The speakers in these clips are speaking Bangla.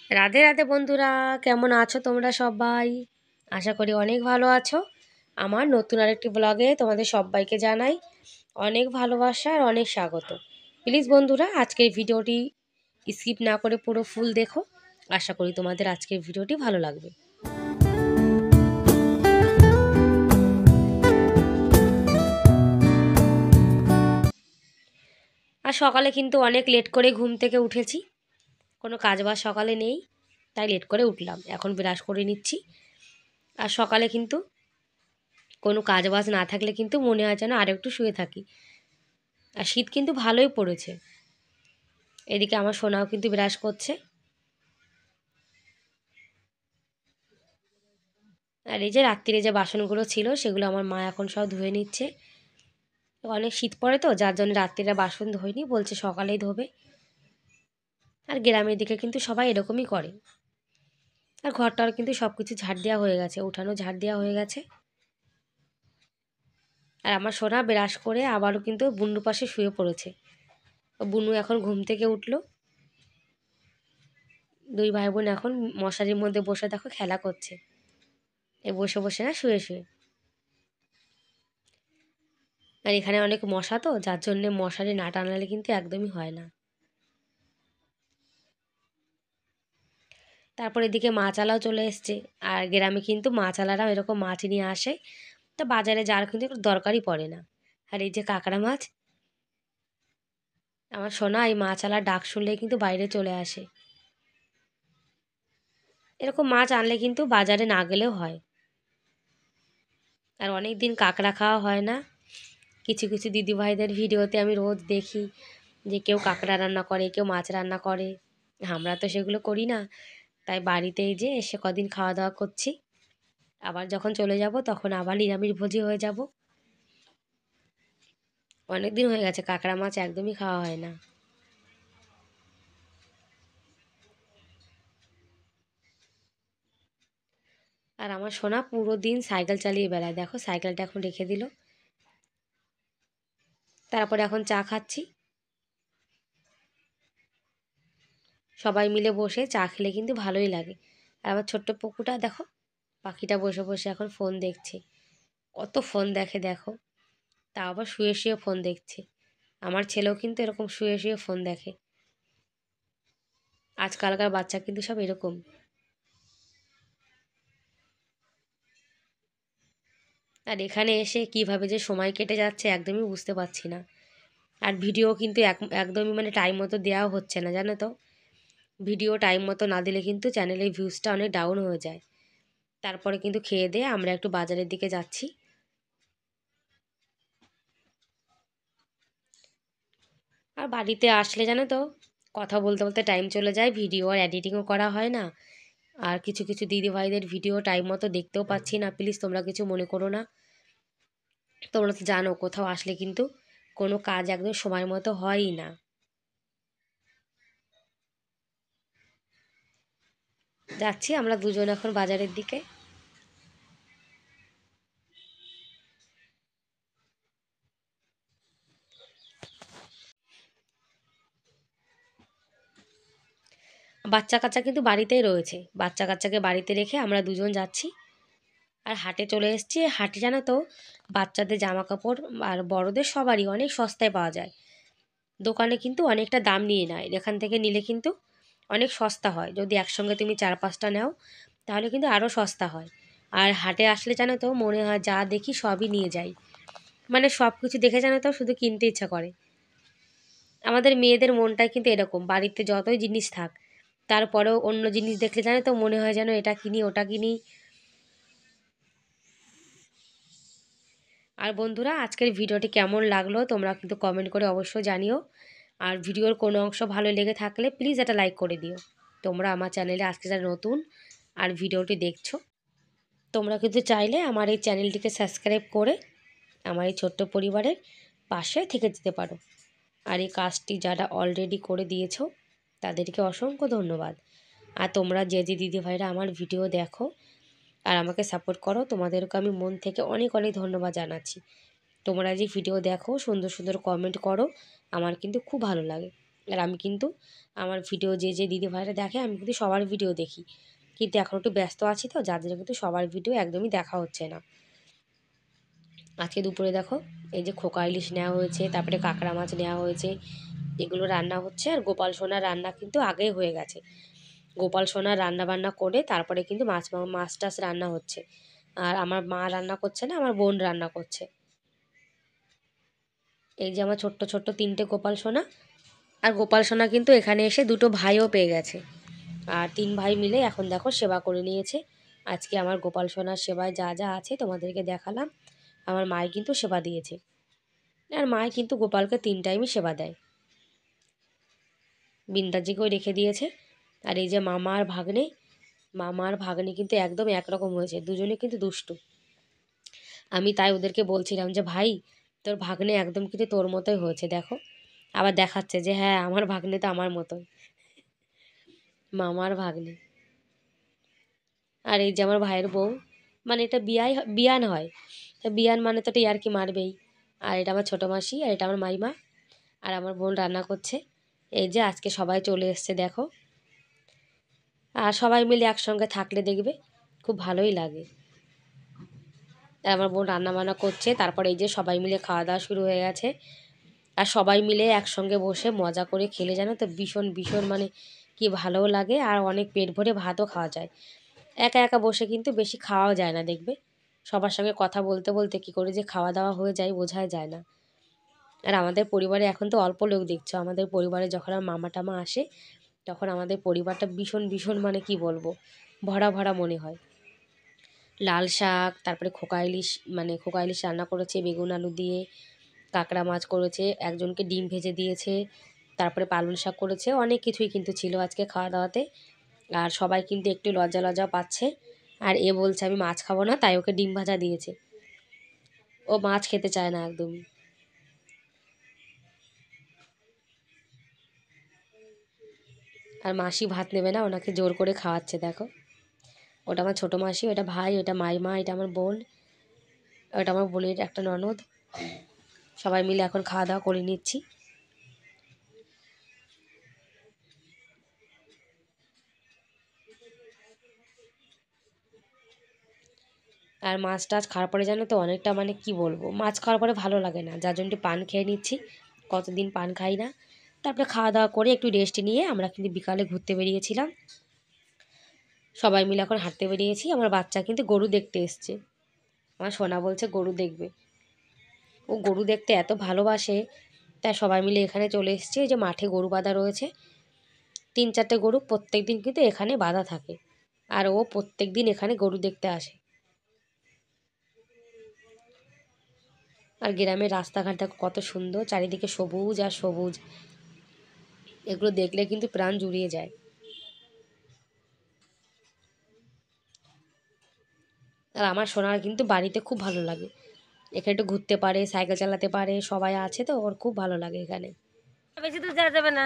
রাধে রাধে বন্ধুরা, কেমন আছো তোমরা সবাই? আশা করি অনেক ভালো আছো। আমার নতুন আরেকটি ব্লগে তোমাদের সবাইকে জানাই অনেক ভালোবাসা আর অনেক স্বাগত। প্লিজ বন্ধুরা, আজকের ভিডিওটি স্কিপ না করে পুরো ফুল দেখো। আশা করি তোমাদের আজকের ভিডিওটি ভালো লাগবে। আর সকালে কিন্তু অনেক লেট করে ঘুম থেকে উঠেছি, কোনো কাজ বাজ সকালে নেই, তাই লেট করে উঠলাম। এখন ব্রাশ করে নিচ্ছি। আর সকালে কিন্তু কোনো কাজ বাজ না থাকলে কিন্তু মনে হয় যেন আর একটু শুয়ে থাকি। আর শীত কিন্তু ভালোই পড়েছে। এদিকে আমার সোনাও কিন্তু ব্রাশ করছে। আর এই যে রাত্রিরে যে বাসনগুলো ছিল সেগুলো আমার মা এখন সব ধুয়ে নিচ্ছে। অনেক শীত পড়ে তো, যার জন্য রাত্রিরে বাসন ধোয়নি, বলছে সকালেই ধোবে। আর গ্রামের দিকে কিন্তু সবাই এরকমই করে। আর ঘরটার কিন্তু সব কিছু ঝাড় দেওয়া হয়ে গেছে, উঠানো ঝাড় দেওয়া হয়ে গেছে। আর আমার সোনা ব্রাশ করে আবারও কিন্তু বুনুর পাশে শুয়ে পড়েছে। বুনু এখন ঘুম থেকে উঠলো। দুই ভাই বোন এখন মশারির মধ্যে বসে দেখো খেলা করছে, এ বসে বসে না শুয়ে শুয়ে। আর এখানে অনেক মশা তো, যার জন্যে মশারি না টানালে কিন্তু একদমই হয় না। তারপর এদিকে মাছালাও চলে এসছে। আর গ্রামে কিন্তু মাছালারাও এরকম মাছ নিয়ে আসে, তো বাজারে যাওয়ার কিন্তু একটু দরকারই পড়ে না। আর এই যে কাঁকড়া মাছ, আমার সোনা এই মাছালার ডাক শুনলেই কিন্তু বাইরে চলে আসে। এরকম মাছ আনলে কিন্তু বাজারে না গেলেও হয়। আর অনেক দিন কাঁকড়া খাওয়া হয় না। কিছু কিছু দিদিভাইদের ভিডিওতে আমি রোজ দেখি যে কেউ কাঁকড়া রান্না করে, কেউ মাছ রান্না করে। আমরা তো সেগুলো করি না, তাই বাড়িতেই যে এসে কদিন খাওয়া দাওয়া করছি। আবার যখন চলে যাব তখন আবার নিরামিষ ভোজি হয়ে যাব। অনেক দিন হয়ে গেছে কাঁকড়া মাছ একদমই খাওয়া হয় না। আর আমার সোনা পুরো দিন সাইকেল চালিয়ে বেড়ায়, দেখো সাইকেলটা এখন রেখে দিল। তারপরে এখন চা খাচ্ছি। সবাই মিলে বসে চা খেলে কিন্তু ভালোই লাগে। আর আমার ছোট্ট পুকুটা দেখো, পাখিটা বসে বসে এখন ফোন দেখছে। কত ফোন দেখে দেখো, তা আবার শুয়ে শুয়ে ফোন দেখছে। আমার ছেলেও কিন্তু এরকম শুয়ে শুয়ে ফোন দেখে। আজকালকার বাচ্চা কিন্তু সব এরকম। আর এখানে এসে কিভাবে যে সময় কেটে যাচ্ছে একদমই বুঝতে পারছি না। আর ভিডিও কিন্তু একদমই মানে টাইম মতো দেওয়াও হচ্ছে না, জানো তো। ভিডিও টাইম মতো না দিলে কিন্তু চ্যানেলের ভিউজটা অনেক ডাউন হয়ে যায়। তারপরে কিন্তু খেয়ে দিয়ে আমরা একটু বাজারের দিকে যাচ্ছি। আর বাড়িতে আসলে জানো তো, কথা বলতে বলতে টাইম চলে যায়, ভিডিও আর এডিটিংও করা হয় না। আর কিছু কিছু দিদিভাইদের ভিডিও টাইম মতো দেখতেও পাচ্ছি না। প্লিজ তোমরা কিছু মনে করো না। তোমরা তো জানো কোথাও আসলে কিন্তু কোনো কাজ একদম সময় মতো হয়ই না। যাচ্ছি আমরা দুজন এখন বাজারের দিকে। বাচ্চা কাচ্চা কিন্তু বাড়িতেই রয়েছে, বাচ্চা কাচ্চাকে বাড়িতে রেখে আমরা দুজন যাচ্ছি। আর হাটে চলে এসেছি। হাটে জানো তো, বাচ্চাদের জামা কাপড় আর বড়দের সবারই অনেক সস্তায় পাওয়া যায়। দোকানে কিন্তু অনেকটা দাম নিয়ে নেয়, এখান থেকে নিলে কিন্তু অনেক সস্তা হয়। যদি একসঙ্গে তুমি 4-5টা নাও তাহলে কিন্তু আরও সস্তা হয়। আর হাটে আসলে জানো তো মনে হয় যা দেখি সবই নিয়ে যাই, মানে সব কিছু দেখে জানো তো শুধু কিনতে ইচ্ছা করে। আমাদের মেয়েদের মনটাই কিন্তু এরকম, বাড়িতে যতই জিনিস থাক তারপরেও অন্য জিনিস দেখলে জানো তো মনে হয় যেন এটা কিনি ওটা কিনি। আর বন্ধুরা, আজকের ভিডিওটি কেমন লাগলো তোমরা কিন্তু কমেন্ট করে অবশ্যই জানিও। আর ভিডিওর কোনো অংশ ভালো লেগে থাকলে প্লিজ একটা লাইক করে দিও। তোমরা আমার চ্যানেলে আজকে যারা নতুন আর ভিডিওটি দেখছো, তোমরা কিন্তু চাইলে আমার এই চ্যানেলটিকে সাবস্ক্রাইব করে আমার এই ছোট্ট পরিবারের পাশে থেকে যেতে পারো। আর এই কাজটি যারা অলরেডি করে দিয়েছো তাদেরকে অসংখ্য ধন্যবাদ। আর তোমরা যে যে দিদিভাইরা আমার ভিডিও দেখো আর আমাকে সাপোর্ট করো, তোমাদেরকে আমি মন থেকে অনেক অনেক ধন্যবাদ জানাচ্ছি। তোমরা যে ভিডিও দেখো, সুন্দর সুন্দর কমেন্ট করো, আমার কিন্তু খুব ভালো লাগে। আর আমি কিন্তু আমার ভিডিও যে দিদিভাইরা দেখে আমি কিন্তু সবার ভিডিও দেখি, কিন্তু এখন একটু ব্যস্ত আছি তো যার জন্য কিন্তু সবার ভিডিও একদমই দেখা হচ্ছে না। আজকে দুপুরে দেখো এই যে খোকা ইলিশ নেওয়া হয়েছে, তারপরে কাঁকড়া মাছ নেওয়া হয়েছে, এগুলো রান্না হচ্ছে। আর গোপাল সোনার রান্না কিন্তু আগেই হয়ে গেছে। গোপাল সোনার রান্না বান্না করে তারপরে কিন্তু মাছ টাছ রান্না হচ্ছে। আর আমার মা রান্না করছে না, আমার বোন রান্না করছে। এই যে আমার ছোট্ট ছোট্ট 3টে গোপাল সোনা। আর গোপাল সোনা কিন্তু এখানে এসে 2টো ভাইও পেয়ে গেছে। আর 3 ভাই মিলে এখন দেখো সেবা করে নিয়েছে। আজকে আমার গোপাল সোনার সেবায় যা যা আছে তোমাদেরকে দেখালাম। আমার মায় কিন্তু সেবা দিয়েছে। আর মায় কিন্তু গোপালকে 3 টাইমই সেবা দেয়। বিন্দাজিকেও রেখে দিয়েছে। আর এই যে মামা আর ভাগ্নে কিন্তু একদম একরকম হয়েছে, দুজনে কিন্তু দুষ্টু। আমি তাই ওদেরকে বলছিলাম যে ভাই তোর ভাগ্নে একদম কিন্তু তোর মতোই হয়েছে, দেখো। আবার দেখাচ্ছে যে হ্যাঁ আমার ভাগ্নে তো আমার মতোই, মামার ভাগ্নে। আর এই যে আমার ভাইয়ের বউ, মানে এটা বিয়ান হয়, তা বিয়ান মানে তো এটা ইয়ার্কি মারবেই। আর এটা আমার ছোটো মাসি, আর এটা আমার মাইমা। আর আমার বোন রান্না করছে। এই যে আজকে সবাই চলে এসছে দেখো। আর সবাই মিলে একসঙ্গে থাকলে দেখবে খুব ভালোই লাগে। আর আমার বোন রান্না বান্না করছে, তারপরে এই যে সবাই মিলে খাওয়া দাওয়া শুরু হয়ে গেছে। আর সবাই মিলে একসঙ্গে বসে মজা করে খেলে জানো তো ভীষণ ভীষণ মানে কি ভালোও লাগে। আর অনেক পেট ভরে ভাতও খাওয়া যায়। একা একা বসে কিন্তু বেশি খাওয়াও যায় না, দেখবে সবার সঙ্গে কথা বলতে বলতে কী করে যে খাওয়া দাওয়া হয়ে যায় বোঝাই যায় না। আর আমাদের পরিবারে এখন তো অল্প লোক দেখছো, আমাদের পরিবারে যখন আমার মামা টামা আসে তখন আমাদের পরিবারটা ভীষণ ভীষণ মানে কি বলবো ভরা ভরা মনে হয়। লাল শাক, তারপরে খোকা ইলিশ রান্না করেছে বেগুন আলু দিয়ে, কাঁকড়া মাছ করেছে, একজনকে ডিম ভেজে দিয়েছে, তারপরে পালং শাক করেছে, অনেক কিছুই কিন্তু ছিল আজকে খাওয়া দাওয়াতে। আর সবাই কিন্তু একটু লজ্জা লজ্জা পাচ্ছে। আর এ বলছে আমি মাছ খাবো না, তাই ওকে ডিম ভাজা দিয়েছে। ও মাছ খেতে চায় না একদমই। আর মাসি ভাত নেবে না, ওনাকে জোর করে খাওয়াচ্ছে দেখো। ওটা আমার ছোটো মাসি, ওটা ভাই, ওটা মাইমা, এটা আমার বোন, ওটা আমার বোনের একটা ননদ। সবাই মিলে এখন খাওয়া দাওয়া করে নিচ্ছি। আর মাছ টাছ খাওয়ার পরে জানো তো অনেকটা মানে কি বলবো, মাছ খাওয়ার পরে ভালো লাগে না, যার জন্য একটু পান খেয়ে নিচ্ছি। কতদিন পান খাই না। তারপরে খাওয়া দাওয়া করে একটু রেস্ট নিয়ে আমরা কিন্তু বিকালে ঘুরতে বেরিয়েছিলাম। সবাই মিলে এখন হাঁটতে বেরিয়েছি। আমার বাচ্চা কিন্তু গরু দেখতে এসছে। আমার সোনা বলছে গরু দেখবে। ও গরু দেখতে এত ভালোবাসে, তাই সবাই মিলে এখানে চলে এসেছে। এই যে মাঠে গরু বাঁধা রয়েছে, 3-4টে গরু প্রত্যেক দিন কিন্তু এখানে বাঁধা থাকে। আর ও প্রত্যেক দিন এখানে গরু দেখতে আসে। আর গ্রামের রাস্তাঘাট দেখো কত সুন্দর, চারিদিকে সবুজ আর সবুজ, এগুলো দেখলে কিন্তু প্রাণ জুড়িয়ে যায়। আর আমার সোনার কিন্তু বাড়িতে খুব ভালো লাগে, এখানে একটু ঘুরতে পারে, সাইকেল চালাতে পারে, সবাই আছে তো ওর খুব ভালো লাগে এখানে। বেশি দূর যাওয়া যাবে না,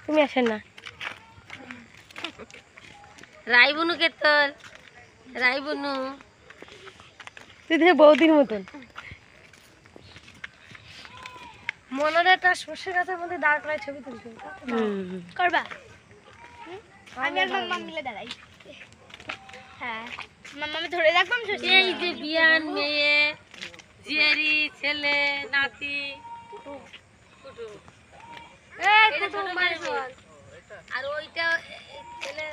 তুমি আসেন না। রাইবনুকে তোর রাইবনু তুই দেখে বৌদির মতন মনের একটা সর্ষে গাছের মধ্যে দাঁড় করায় ছবি তুলতে করবা। আমি আর মাম্মা মিলে দাঁড়াই। হ্যাঁ মাম্মা আমি ধরে রাখলাম। এই যে বিয়ান মেয়ে, জিয়ারি ছেলে, নাতি, কুটু এই কুটু মাইবল, আর ওইটা ছেলে।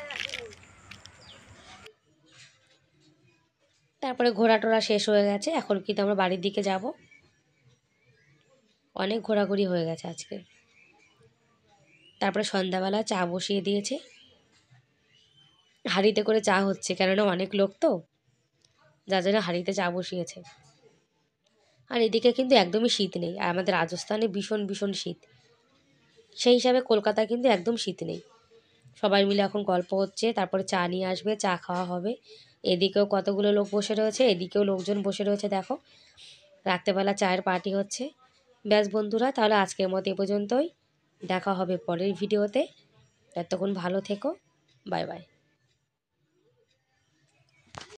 তারপরে ঘোরা টোরা শেষ হয়ে গেছে, এখন কিন্তু আমরা বাড়ির দিকে যাব। অনেক ঘোরাঘুরি হয়ে গেছে আজকে। তারপরে সন্ধ্যাবেলা চা বসিয়ে দিয়েছে, হাঁড়িতে করে চা হচ্ছে, কেননা অনেক লোক তো, যার জন্য হাঁড়িতে চা বসিয়েছে। আর এদিকে কিন্তু একদমই শীত নেই, আর আমাদের রাজস্থানে ভীষণ ভীষণ শীত, সেই হিসাবে কলকাতায় কিন্তু একদম শীত নেই। সবাই মিলে এখন গল্প হচ্ছে, তারপরে চা নিয়ে আসবে, চা খাওয়া হবে। এদিকেও কতগুলো লোক বসে রয়েছে, এদিকেও লোকজন বসে রয়েছে দেখো, রাত্রেবেলা চায়ের পার্টি হচ্ছে। ব্যাস বন্ধুরা, তাহলে আজকের মতো এ পর্যন্তই, দেখা হবে পরের ভিডিওতে। ততক্ষণ ভালো থেকো, বাই বাই।